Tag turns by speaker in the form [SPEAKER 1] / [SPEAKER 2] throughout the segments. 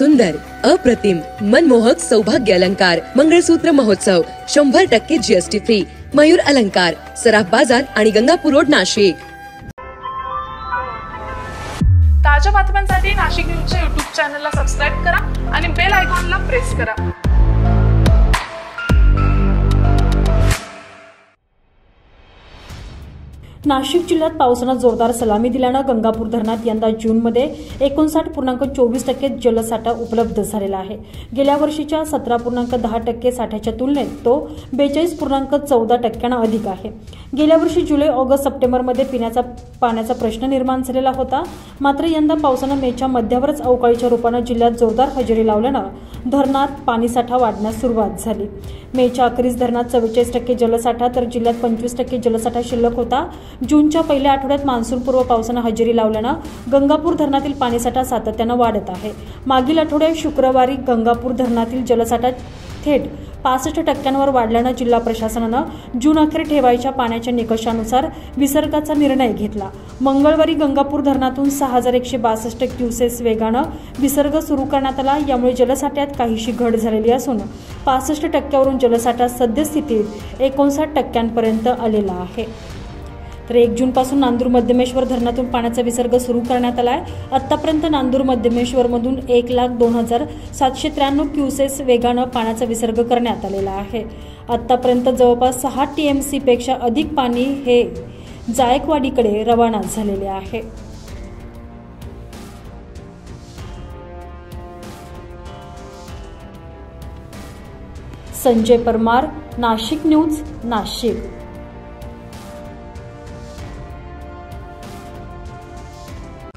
[SPEAKER 1] सुंदर, अप्रतिम, मनमोहक सौभाग्य अलंकार मंगळसूत्र महोत्सव 100% जीएसटी फ्री. मयूर अलंकार, सराफ बाजार आणि गंगापूर रोड, नाशिक.
[SPEAKER 2] ताज्या बातम्यांसाठी नाशिक न्यूजच्या YouTube चॅनलला सबस्क्राइब करा आणि बेल आयकॉनला प्रेस करा.
[SPEAKER 3] नाशिक जिल्ह्यात पावसानं जोरदार सलामी दिल्यानं गंगापूर धरणात यंदा जूनमध्ये 59.24% जलसाठा उपलब्ध झालेला आहे. गेल्या वर्षीच्या 17.10% साठ्याच्या तुलनेत तो 42.14% अधिक आहे. गेल्या वर्षी जुलै, ऑगस्ट, सप्टेंबरमध्ये पिण्याचा पाण्याचा प्रश्न निर्माण झालेला होता. मात्र यंदा पावसानं मेच्या मध्यावरच अवकाळीच्या रूपानं जिल्ह्यात जोरदार हजेरी लावल्यानं धरणात पाणीसाठा वाढण्यास सुरुवात झाली. मेच्या अखेरीस धरणात 44% जलसाठा तर जिल्ह्यात 25% जलसाठा शिल्लक होता. जूनच्या पहिल्या आठवड्यात मान्सूनपूर्व पावसानं हजेरी लावल्यानं गंगापूर धरणातील पाणीसाठा सातत्यानं वाढत आहे. मागील आठवड्यात शुक्रवारी गंगापूर धरणातील जलसाठा थेट 65% वाढल्यानं जिल्हा प्रशासनानं जून अखेर ठेवायच्या पाण्याच्या निकषानुसार विसर्गाचा निर्णय घेतला. मंगळवारी गंगापूर धरणातून 6162 क्युसेस वेगानं विसर्ग सुरू करण्यात आला. यामुळे जलसाठ्यात काहीशी घट झालेली असून 65% जलसाठा सद्यस्थितीत 59% आलेला आहे. तर 1 जूनपासून नांदूर मध्यमेश्वर धरणातून पाण्याचा विसर्ग सुरू करण्यात आला आहे. आतापर्यंत नांदूर मध्यमेश्वरमधून 1,02,793 क्युसेस वेगानं पाण्याचा विसर्ग करण्यात आलेला आहे. आतापर्यंत जवळपास 6 TMC पेक्षा अधिक पाणी हे जायकवाडीकडे रवाना झालेले आहे. संजय परमार, नाशिक न्यूज, नाशिक.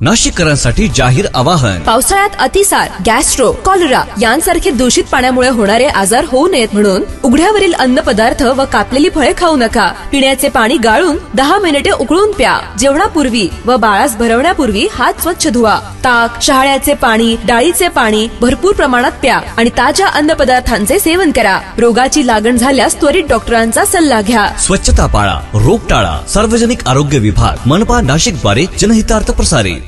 [SPEAKER 4] नाशिककरांसाठी जाहीर आवाहन.
[SPEAKER 5] पावसाळ्यात अतिसार, गॅस्ट्रो, कॉलरा यांसारखे दूषित पाण्यामुळे होणारे आजार होऊ नयेत म्हणून उघड्यावरील अन्नपदार्थ व कापलेली फळे खाऊ नका. पिण्याचे पाणी गाळून 10 मिनिटे उकळून प्या. जेवणापूर्वी व बाळास भरवण्यापूर्वी हात स्वच्छ धुवा. ताक, शहाळ्याचे पाणी, डाळीचे पाणी भरपूर प्रमाणात प्या आणि ताज्या अन्नपदार्थांचे सेवन करा. रोगाची लागण झाल्यास त्वरित डॉक्टरांचा सल्ला घ्या.
[SPEAKER 4] स्वच्छता पाळा, रोग टाळा. सार्वजनिक आरोग्य विभाग, मनपा, नाशिक द्वारे जनहितार्थ प्रसारित.